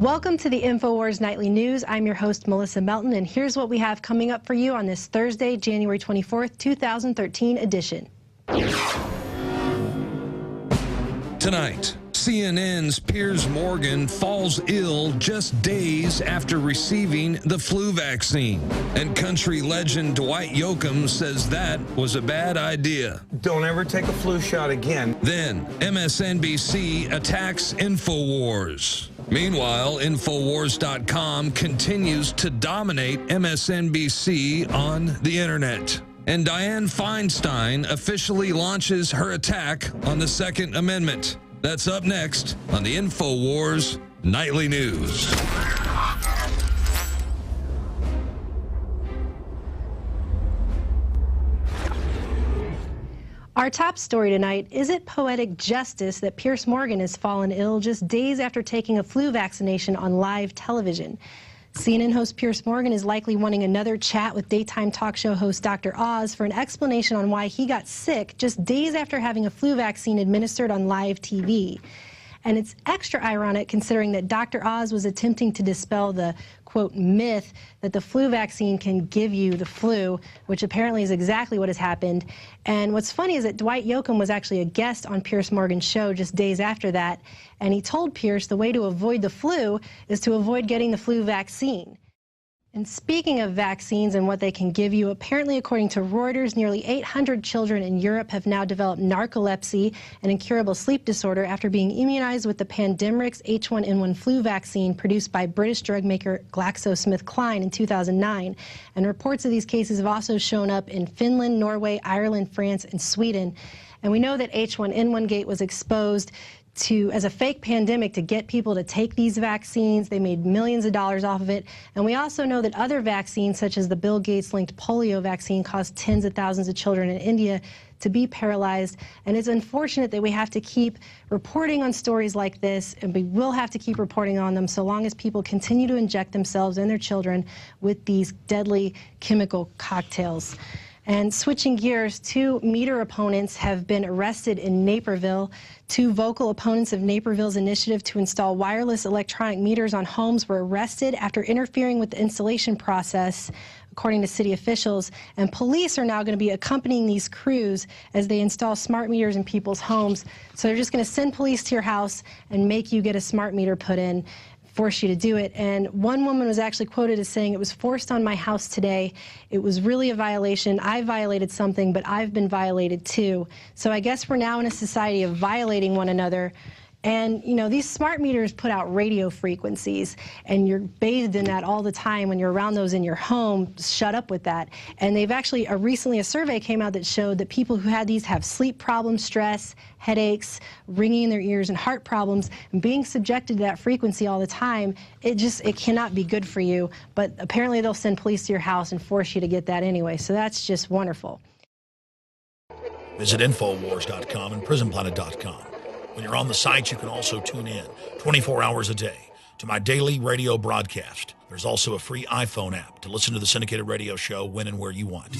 Welcome to the InfoWars Nightly News. I'm your host, Melissa Melton, and here's what we have coming up for you on this Thursday, January 24th, 2013 edition. Tonight, CNN's Piers falls ill just days after receiving the flu vaccine. And country legend Dwight Yoakam says that was a bad idea. Don't ever take a flu shot again. Then, MSNBC attacks InfoWars. Meanwhile, Infowars.com continues to dominate MSNBC on the internet. And Dianne Feinstein officially launches her attack on the Second Amendment. That's up next on the InfoWars Nightly News. Our top story tonight, is it poetic justice that Piers Morgan has fallen ill just days after taking a flu vaccination on live television? CNN host Piers Morgan is likely wanting another chat with daytime talk show host Dr. Oz for an explanation on why he got sick just days after having a flu vaccine administered on live TV. And it's extra ironic considering that Dr. Oz was attempting to dispel the, quote, myth that the flu vaccine can give you the flu, which apparently is exactly what has happened. And what's funny is that Dwight Yoakam was actually a guest on Piers Morgan's show just days after that, and he told Piers the way to avoid the flu is to avoid getting the flu vaccine. And speaking of vaccines and what they can give you, apparently according to Reuters, nearly 800 children in Europe have now developed narcolepsy, an incurable sleep disorder, after being immunized with the Pandemrix H1N1 flu vaccine produced by British drug maker GlaxoSmithKline in 2009. And reports of these cases have also shown up in Finland, Norway, Ireland, France, and Sweden. And we know that H1N1 Gate was exposed as a fake pandemic to get people to take these vaccines. They made millions of dollars off of it. And we also know that other vaccines, such as the Bill Gates-linked polio vaccine, caused tens of thousands of children in India to be paralyzed. And it's unfortunate that we have to keep reporting on stories like this, and we will have to keep reporting on them so long as people continue to inject themselves and their children with these deadly chemical cocktails. And switching gears, 2 meter opponents have been arrested in Naperville. 2 vocal opponents of Naperville's initiative to install wireless electronic meters on homes were arrested after interfering with the installation process, according to city officials. And police are now going to be accompanying these crews as they install smart meters in people's homes. So they're just going to send police to your house and make you get a smart meter put in, force you to do it. And one woman was actually quoted as saying, "It was forced on my house today. It was really a violation. I violated something, but I've been violated too." So I guess we're now in a society of violating one another. And, you know, these smart meters put out radio frequencies, and you're bathed in that all the time when you're around those in your home. Shut up with that. And they've actually, recently a survey came out that showed that people who had these have sleep problems, stress, headaches, ringing in their ears, and heart problems. And being subjected to that frequency all the time, it cannot be good for you. But apparently they'll send police to your house and force you to get that anyway. So that's just wonderful. Visit Infowars.com and PrisonPlanet.com. When you're on the site, you can also tune in 24 hours a day to my daily radio broadcast. There's also a free iPhone app to listen to the syndicated radio show when and where you want.